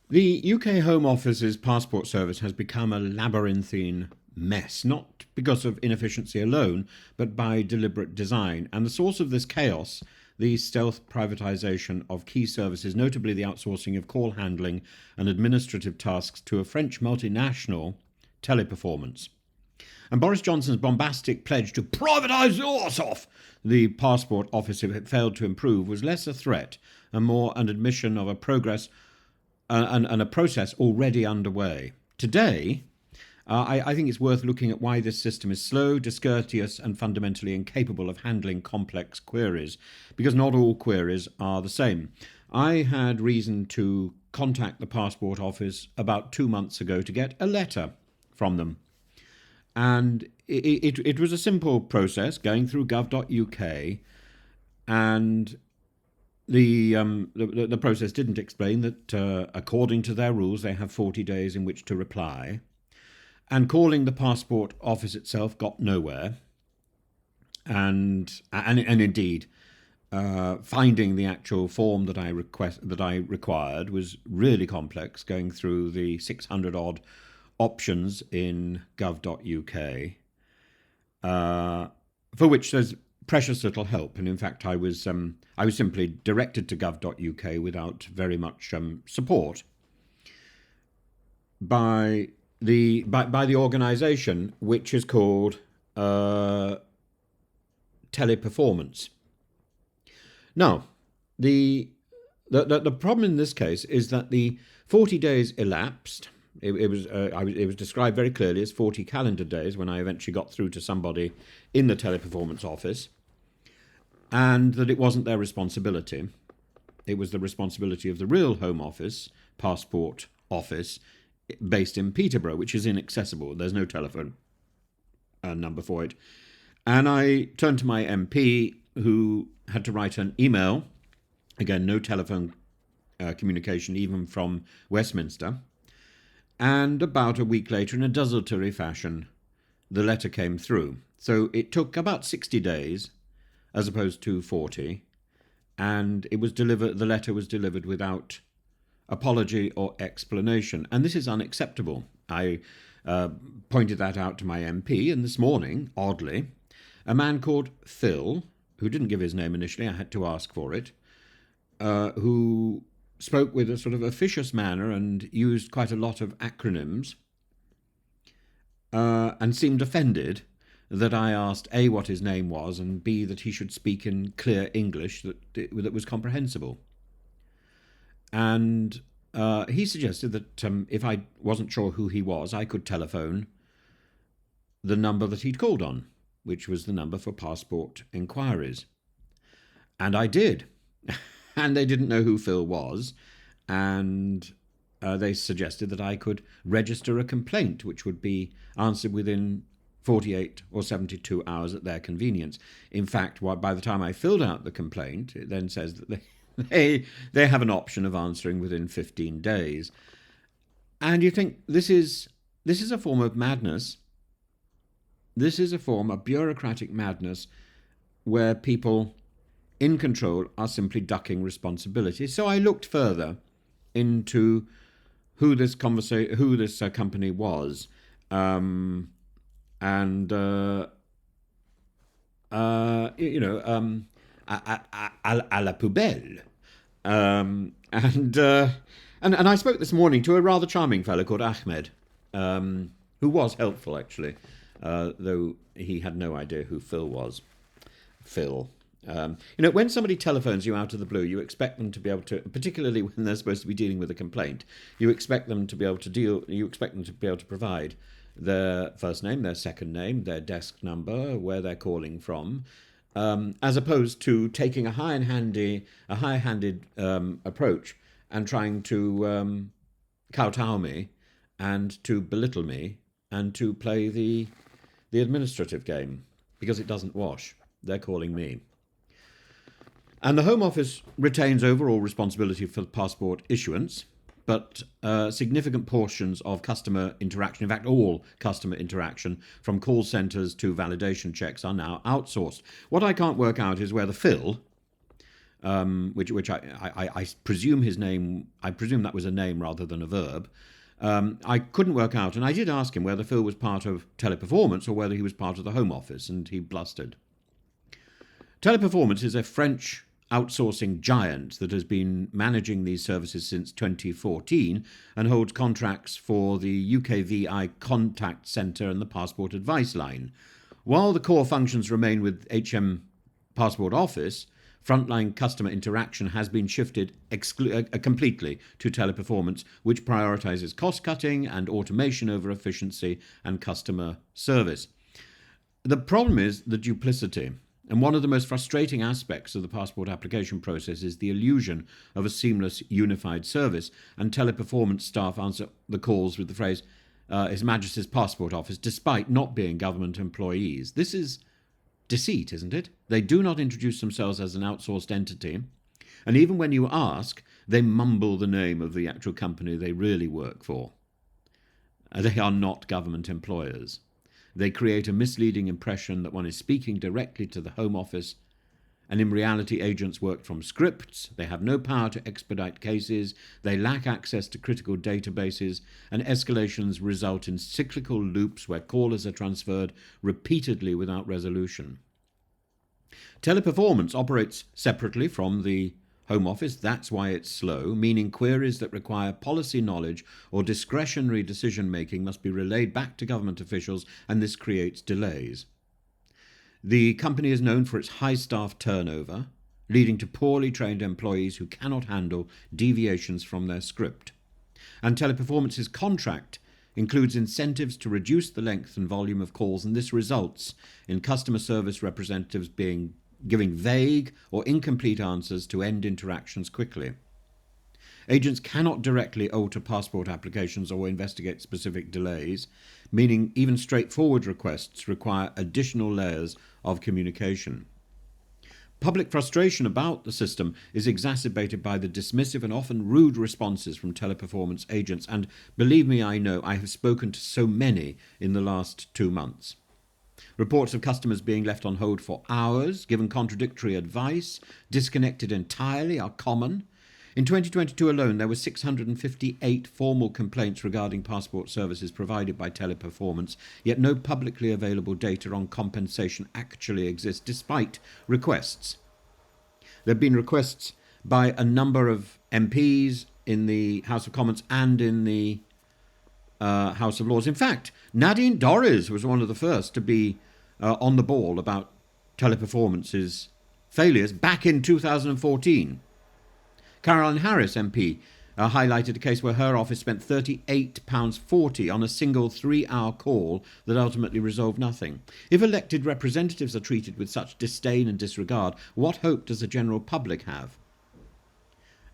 The UK Home Office's passport service has become a labyrinthine mess, not because of inefficiency alone, but by deliberate design. And the source of this chaos, the stealth privatization of key services, notably the outsourcing of call handling and administrative tasks to a French multinational, Teleperformance. And Boris Johnson's bombastic pledge to privatise the arse off the passport office if it failed to improve was less a threat and more an admission of a progress and a process already underway. Today, I think it's worth looking at why this system is slow, discourteous, and fundamentally incapable of handling complex queries, because not all queries are the same. I had reason to contact the Passport Office about 2 months ago to get a letter from them. And it was a simple process going through gov.uk, and the process didn't explain that according to their rules they have 40 days in which to reply, and calling the passport office itself got nowhere, and indeed finding the actual form that I required was really complex, going through the 600 odd options in gov.uk, for which there's precious little help. And in fact, I was simply directed to gov.uk without very much support by the organisation which is called Teleperformance. Now, the problem in this case is that the 40 days elapsed. It was described very clearly as 40 calendar days when I eventually got through to somebody in the Teleperformance office, and that it wasn't their responsibility. It was the responsibility of the real Home Office, Passport Office, based in Peterborough, which is inaccessible. There's no telephone number for it. And I turned to my MP, who had to write an email. Again, no telephone communication, even from Westminster. And about a week later, in a desultory fashion, the letter came through. So it took about 60 days, as opposed to 40, and it was delivered. The letter was delivered without apology or explanation, and this is unacceptable. I pointed that out to my MP, and this morning, oddly, a man called Phil, who didn't give his name initially, I had to ask for it, who spoke with a sort of officious manner and used quite a lot of acronyms, and seemed offended that I asked A, what his name was, and B, that he should speak in clear English that was comprehensible. And he suggested that if I wasn't sure who he was, I could telephone the number that he'd called on, which was the number for passport inquiries. And I did. And they didn't know who Phil was, and they suggested that I could register a complaint, which would be answered within 48 or 72 hours at their convenience. In fact, by the time I filled out the complaint, it then says that they have an option of answering within 15 days. And you think, this is a form of madness. This is a form of bureaucratic madness where people in control are simply ducking responsibility. So I looked further into who this company was, and à la poubelle. And I spoke this morning to a rather charming fellow called Ahmed, who was helpful actually, though he had no idea who Phil was. Phil. When somebody telephones you out of the blue, you expect them to be able to, particularly when they're supposed to be dealing with a complaint, you expect them to be able to provide their first name, their second name, their desk number, where they're calling from, as opposed to taking a high-handed approach and trying to kowtow me and to belittle me and to play the administrative game, because it doesn't wash. They're calling me. And the Home Office retains overall responsibility for passport issuance, but significant portions of customer interaction, in fact all customer interaction, from call centres to validation checks, are now outsourced. What I can't work out is whether Phil which I presume his name, I presume that was a name rather than a verb. I couldn't work out, and I did ask him whether Phil was part of Teleperformance or whether he was part of the Home Office, and he blustered. Teleperformance is a French outsourcing giant that has been managing these services since 2014 and holds contracts for the UKVI Contact Centre and the Passport Advice Line. While the core functions remain with HM Passport Office, frontline customer interaction has been shifted completely to Teleperformance, which prioritises cost-cutting and automation over efficiency and customer service. The problem is the duplicity. And one of the most frustrating aspects of the passport application process is the illusion of a seamless, unified service, and Teleperformance staff answer the calls with the phrase, His Majesty's Passport Office, despite not being government employees. This is deceit, isn't it? They do not introduce themselves as an outsourced entity, and even when you ask, they mumble the name of the actual company they really work for. They are not government employers. They create a misleading impression that one is speaking directly to the Home Office, and in reality agents work from scripts, they have no power to expedite cases, they lack access to critical databases, and escalations result in cyclical loops where callers are transferred repeatedly without resolution. Teleperformance operates separately from the Home Office, that's why it's slow, meaning queries that require policy knowledge or discretionary decision-making must be relayed back to government officials, and this creates delays. The company is known for its high staff turnover, leading to poorly trained employees who cannot handle deviations from their script. And Teleperformance's contract includes incentives to reduce the length and volume of calls, and this results in customer service representatives giving vague or incomplete answers to end interactions quickly. Agents cannot directly alter passport applications or investigate specific delays, meaning even straightforward requests require additional layers of communication. Public frustration about the system is exacerbated by the dismissive and often rude responses from Teleperformance agents, and believe me, I know, I have spoken to so many in the last 2 months. Reports of customers being left on hold for hours, given contradictory advice, disconnected entirely are common. In 2022 alone, there were 658 formal complaints regarding passport services provided by Teleperformance, yet no publicly available data on compensation actually exists, despite requests. There have been requests by a number of MPs in the House of Commons and in the House of Lords. In fact, Nadine Dorries was one of the first to be on the ball about Teleperformance's failures back in 2014. Caroline Harris, MP, highlighted a case where her office spent £38.40 on a single 3-hour call that ultimately resolved nothing. If elected representatives are treated with such disdain and disregard, what hope does the general public have?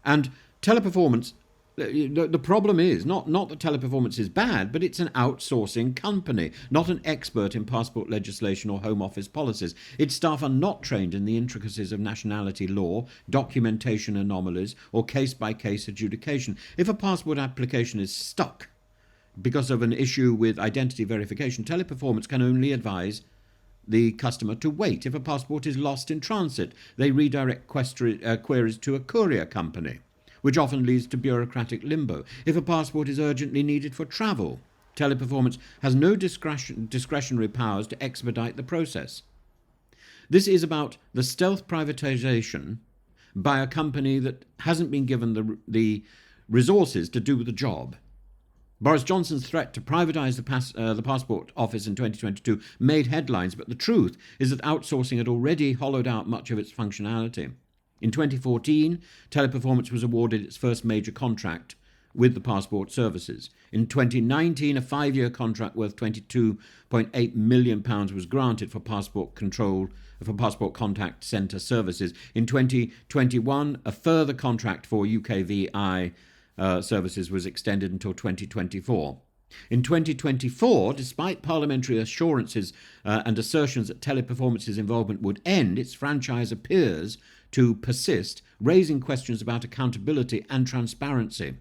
And Teleperformance, the problem is not that Teleperformance is bad, but it's an outsourcing company, not an expert in passport legislation or Home Office policies. Its staff are not trained in the intricacies of nationality law, documentation anomalies, or case-by-case adjudication. If a passport application is stuck because of an issue with identity verification, Teleperformance can only advise the customer to wait. If a passport is lost in transit, they redirect queries to a courier company, which often leads to bureaucratic limbo. If a passport is urgently needed for travel, Teleperformance has no discretionary powers to expedite the process. This is about the stealth privatization by a company that hasn't been given the resources to do the job. Boris Johnson's threat to privatise the Passport Office in 2022 made headlines, but the truth is that outsourcing had already hollowed out much of its functionality. In 2014, Teleperformance was awarded its first major contract with the passport services. In 2019, a 5-year contract worth £22.8 million was granted for passport contact centre services. In 2021, a further contract for UKVI services was extended until 2024. In 2024, despite parliamentary assurances and assertions that Teleperformance's involvement would end, its franchise appears to persist, raising questions about accountability and transparency.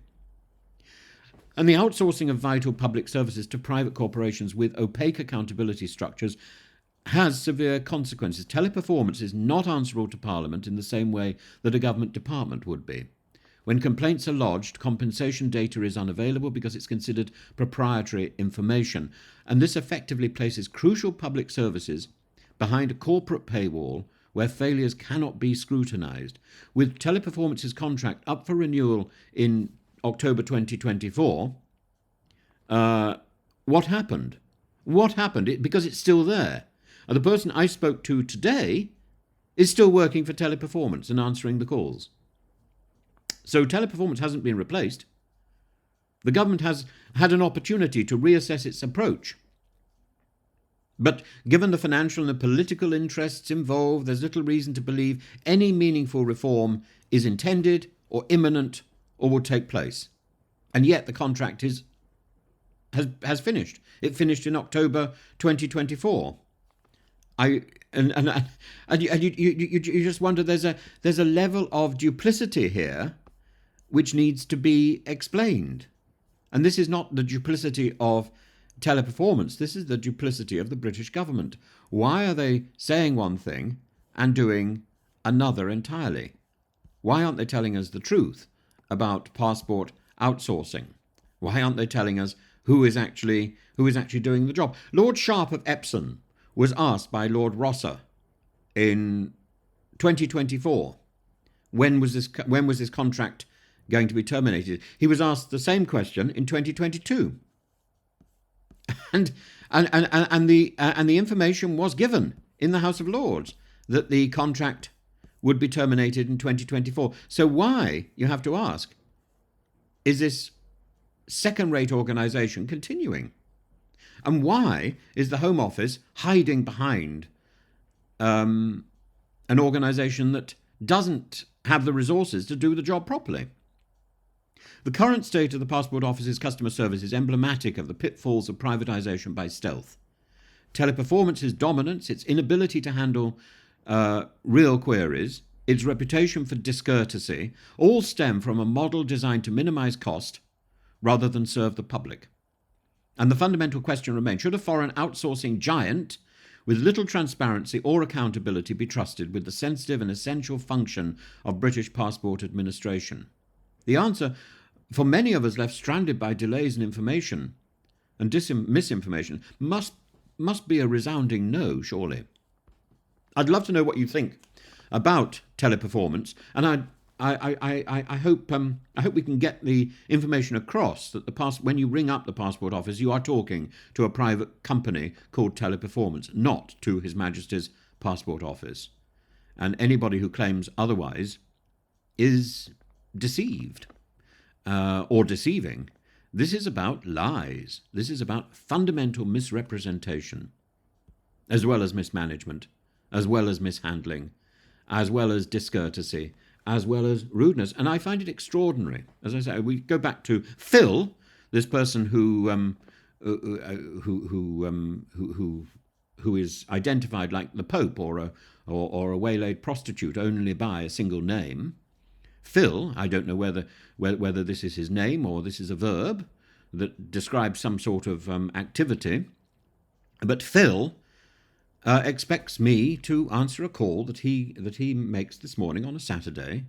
And the outsourcing of vital public services to private corporations with opaque accountability structures has severe consequences. Teleperformance is not answerable to Parliament in the same way that a government department would be. When complaints are lodged, compensation data is unavailable because it's considered proprietary information, and this effectively places crucial public services behind a corporate paywall where failures cannot be scrutinised. With Teleperformance's contract up for renewal in October 2024, what happened? What happened? Because it's still there. And the person I spoke to today is still working for Teleperformance and answering the calls. So Teleperformance hasn't been replaced. The government has had an opportunity to reassess its approach. But given the financial and political interests involved, there's little reason to believe any meaningful reform is intended or imminent or will take place. And yet the contract has finished. It finished in October 2024. You just wonder, there's a level of duplicity here which needs to be explained. And this is not the duplicity of Teleperformance, this is the duplicity of the British government. Why are they saying one thing and doing another entirely? Why aren't they telling us the truth about passport outsourcing? Why aren't they telling us who is actually doing the job? Lord Sharp of Epsom was asked by Lord Rosser in 2024, when was this contract going to be terminated? He was asked the same question in 2022, and the information was given in the House of Lords that the contract would be terminated in 2024. So why, you have to ask, is this second-rate organisation continuing? And why is the Home Office hiding behind an organisation that doesn't have the resources to do the job properly? The current state of the Passport Office's customer service is emblematic of the pitfalls of privatisation by stealth. Teleperformance's dominance, its inability to handle real queries, its reputation for discourtesy, all stem from a model designed to minimise cost rather than serve the public. And the fundamental question remains, should a foreign outsourcing giant with little transparency or accountability be trusted with the sensitive and essential function of British passport administration? The answer, for many of us left stranded by delays in information and misinformation, must be a resounding no, surely. I'd love to know what you think about Teleperformance, and I hope we can get the information across that when you ring up the Passport Office, you are talking to a private company called Teleperformance, not to His Majesty's Passport Office. And anybody who claims otherwise is deceived or deceiving. This is about lies. This is about fundamental misrepresentation, as well as mismanagement, as well as mishandling, as well as discourtesy, as well as rudeness. And I find it extraordinary. As I say, we go back to Phil, this person who is identified like the Pope or a waylaid prostitute only by a single name. Phil, I don't know whether this is his name or this is a verb that describes some sort of activity, but Phil expects me to answer a call that he makes this morning on a Saturday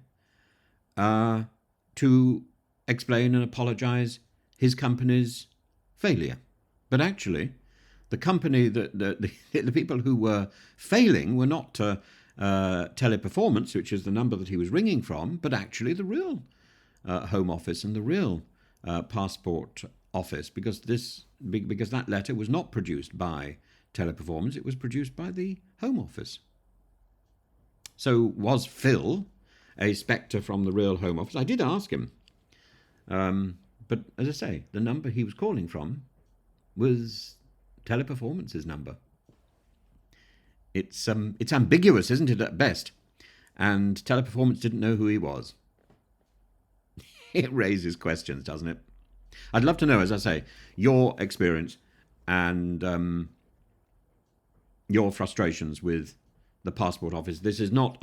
to explain and apologise his company's failure. But actually, the company, the people who were failing were not Teleperformance, which is the number that he was ringing from, but actually the real Home Office and the real Passport Office, because that letter was not produced by Teleperformance, it was produced by the Home Office. So was Phil a spectre from the real Home Office? I did ask him, but as I say, the number he was calling from was Teleperformance's number. It's ambiguous, isn't it, at best? And Teleperformance didn't know who he was. It raises questions, doesn't it? I'd love to know, as I say, your experience and your frustrations with the Passport Office. This is not,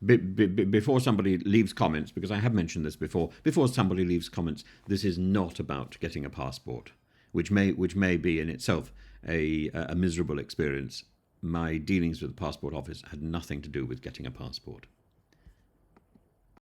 before somebody leaves comments, because I have mentioned this before somebody leaves comments, this is not about getting a passport, which may be in itself a miserable experience. my dealings with the passport office had nothing to do with getting a passport.